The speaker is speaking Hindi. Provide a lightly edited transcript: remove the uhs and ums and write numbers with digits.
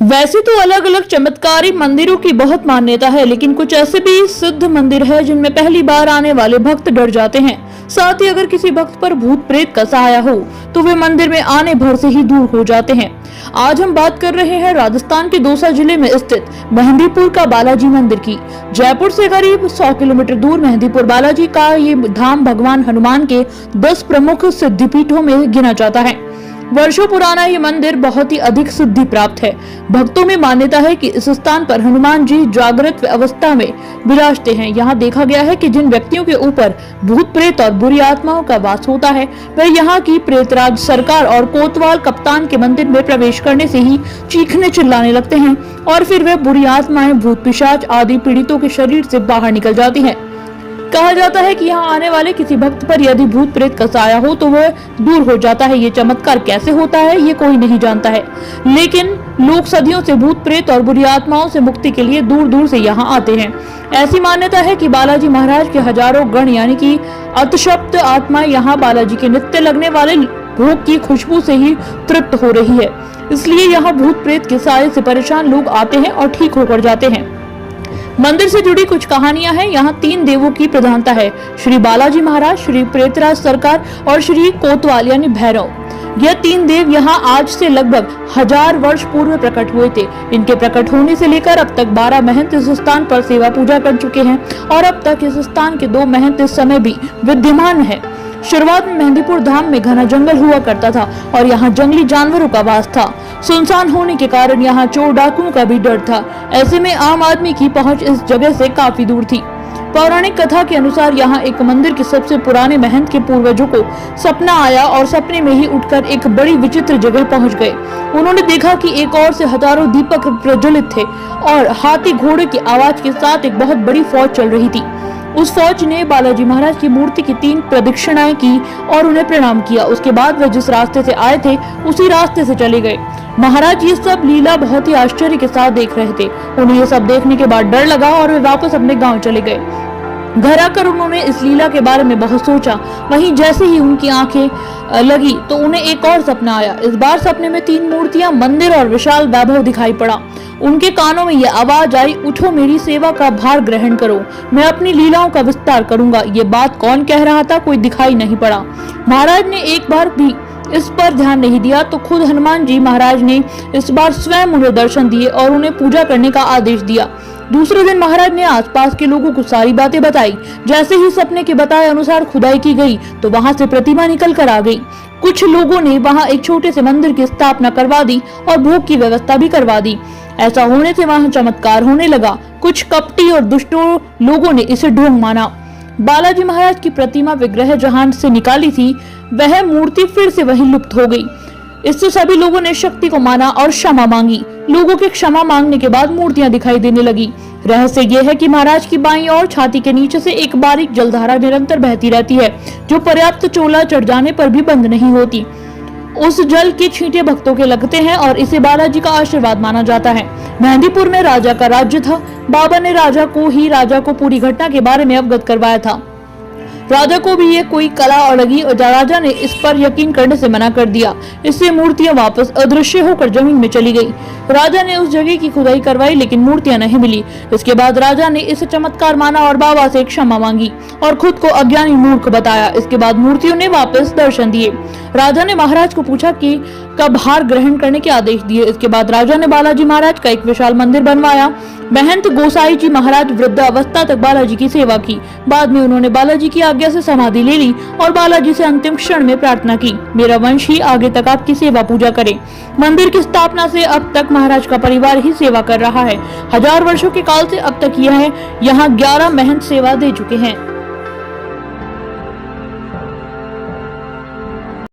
वैसे तो अलग अलग चमत्कारी मंदिरों की बहुत मान्यता है, लेकिन कुछ ऐसे भी सिद्ध मंदिर है जिनमें पहली बार आने वाले भक्त डर जाते हैं। साथ ही अगर किसी भक्त पर भूत प्रेत का सहाया हो तो वे मंदिर में आने भर से ही दूर हो जाते हैं। आज हम बात कर रहे हैं राजस्थान के दौसा जिले में स्थित मेहंदीपुर का बालाजी मंदिर की। जयपुर से करीब 100 किलोमीटर दूर मेहंदीपुर बालाजी का ये धाम भगवान हनुमान के 10 प्रमुख सिद्धिपीठों में गिना जाता है। वर्षों पुराना ये मंदिर बहुत ही अधिक सिद्धि प्राप्त है। भक्तों में मान्यता है कि इस स्थान पर हनुमान जी जागृत अवस्था में विराजते हैं। यहाँ देखा गया है कि जिन व्यक्तियों के ऊपर भूत प्रेत और बुरी आत्माओं का वास होता है वह यहाँ की प्रेतराज सरकार और कोतवाल कप्तान के मंदिर में प्रवेश करने से ही चीखने चिल्लाने लगते हैं और फिर वह बुरी आत्माएं भूत पिशाच आदि पीड़ितों के शरीर से बाहर निकल जाती हैं। कहा जाता है कि यहाँ आने वाले किसी भक्त पर यदि भूत प्रेत का साया हो तो वह दूर हो जाता है। ये चमत्कार कैसे होता है ये कोई नहीं जानता है, लेकिन लोग सदियों से भूत प्रेत और बुरी आत्माओं से मुक्ति के लिए दूर दूर से यहाँ आते हैं। ऐसी मान्यता है कि बालाजी महाराज के हजारों गण यानी कि अतशप्त आत्माएं यहाँ बालाजी के नित्य लगने वाले भोग की खुशबू से ही तृप्त हो रही है। इसलिए यहाँ भूत प्रेत के साये से परेशान लोग आते हैं और ठीक होकर जाते हैं। मंदिर से जुड़ी कुछ कहानियां हैं। यहाँ 3 देवों की प्रधानता है, श्री बालाजी महाराज, श्री प्रेतराज सरकार और श्री कोतवाल यानी भैरव। यह 3 देव यहाँ आज से लगभग 1000 वर्ष पूर्व प्रकट हुए थे। इनके प्रकट होने से लेकर अब तक 12 महंत इस स्थान पर सेवा पूजा कर चुके हैं और अब तक इस स्थान के 2 महंत इस समय भी विद्यमान है। शुरुआत में मेहंदीपुर धाम में घना जंगल हुआ करता था और यहाँ जंगली जानवरों का वास था। सुनसान होने के कारण यहाँ चोर डाकुओं का भी डर था। ऐसे में आम आदमी की पहुंच इस जगह से काफी दूर थी। पौराणिक कथा के अनुसार यहाँ एक मंदिर के सबसे पुराने महंत के पूर्वजों को सपना आया और सपने में ही उठकर एक बड़ी विचित्र जगह पहुँच गए। उन्होंने देखा कि एक ओर से हजारों दीपक प्रज्वलित थे और हाथी घोड़े की आवाज के साथ एक बहुत बड़ी फौज चल रही थी। उस फौज ने बालाजी महाराज की मूर्ति की 3 प्रदक्षिणाएं की और उन्हें प्रणाम किया। उसके बाद वे जिस रास्ते से आए थे उसी रास्ते से चले गए। महाराज ये सब लीला बहुत ही आश्चर्य के साथ देख रहे थे। उन्हें ये सब देखने के बाद डर लगा और वे वापस अपने गांव चले गए। घर आकर उन्होंने इस लीला के बारे में बहुत सोचा। वहीं जैसे ही उनकी आंखें लगी तो उन्हें एक और सपना आया। इस बार सपने में 3 मूर्तियां, मंदिर और विशाल वैभव दिखाई पड़ा। उनके कानों में ये आवाज आई, उठो मेरी सेवा का भार ग्रहण करो, मैं अपनी लीलाओं का विस्तार करूंगा। ये बात कौन कह रहा था कोई दिखाई नहीं पड़ा। महाराज ने एक बार भी इस पर ध्यान नहीं दिया तो खुद हनुमान जी महाराज ने इस बार स्वयं उन्हें दर्शन दिए और उन्हें पूजा करने का आदेश दिया। दूसरे दिन महाराज ने आसपास के लोगों को सारी बातें बताई। जैसे ही सपने के बताए अनुसार खुदाई की गई तो वहां से प्रतिमा निकल कर आ गई। कुछ लोगों ने वहां एक छोटे से मंदिर की स्थापना करवा दी और भोग की व्यवस्था भी करवा दी। ऐसा होने से वहां चमत्कार होने लगा। कुछ कपटी और दुष्टों लोगों ने इसे ढोंग माना। बालाजी महाराज की प्रतिमा विग्रह जहां से निकाली थी वह मूर्ति फिर से वहीं लुप्त हो गई। इससे सभी लोगों ने शक्ति को माना और क्षमा मांगी। लोगों के क्षमा मांगने के बाद मूर्तियां दिखाई देने लगी। रहस्य यह है कि महाराज की बाईं और छाती के नीचे से एक बारीक जलधारा निरंतर बहती रहती है, जो पर्याप्त चोला चढ़ जाने पर भी बंद नहीं होती। उस जल के छींटे भक्तों के लगते हैं और इसे बालाजी का आशीर्वाद माना जाता है। मेहंदीपुर में राजा का राज्य था। बाबा ने राजा को पूरी घटना के बारे में अवगत करवाया था। राजा को भी ये कोई कला और लगी और राजा ने इस पर यकीन करने से मना कर दिया। इससे मूर्तियां वापस अदृश्य होकर जमीन में चली गई। राजा ने उस जगह की खुदाई करवाई लेकिन मूर्तियां नहीं मिली। इसके बाद राजा ने इसे चमत्कार माना और बाबा से क्षमा मांगी और खुद को अज्ञानी मूर्ख बताया। इसके बाद मूर्तियों ने वापस दर्शन दिए। राजा ने महाराज को पूछा कि कब हार ग्रहण करने के आदेश दिए। इसके बाद राजा ने बालाजी महाराज का एक विशाल मंदिर बनवाया। महंत गोसाई जी महाराज वृद्ध अवस्था तक बालाजी की सेवा की। बाद में उन्होंने बालाजी की आज्ञा से समाधि ले ली और बालाजी से अंतिम क्षण में प्रार्थना की, मेरा वंश ही आगे तक आपकी सेवा पूजा करे। मंदिर की स्थापना से अब तक महाराज का परिवार ही सेवा कर रहा है। 1000 वर्षों के काल से अब तक यह यहाँ 11 महंत सेवा दे चुके हैं।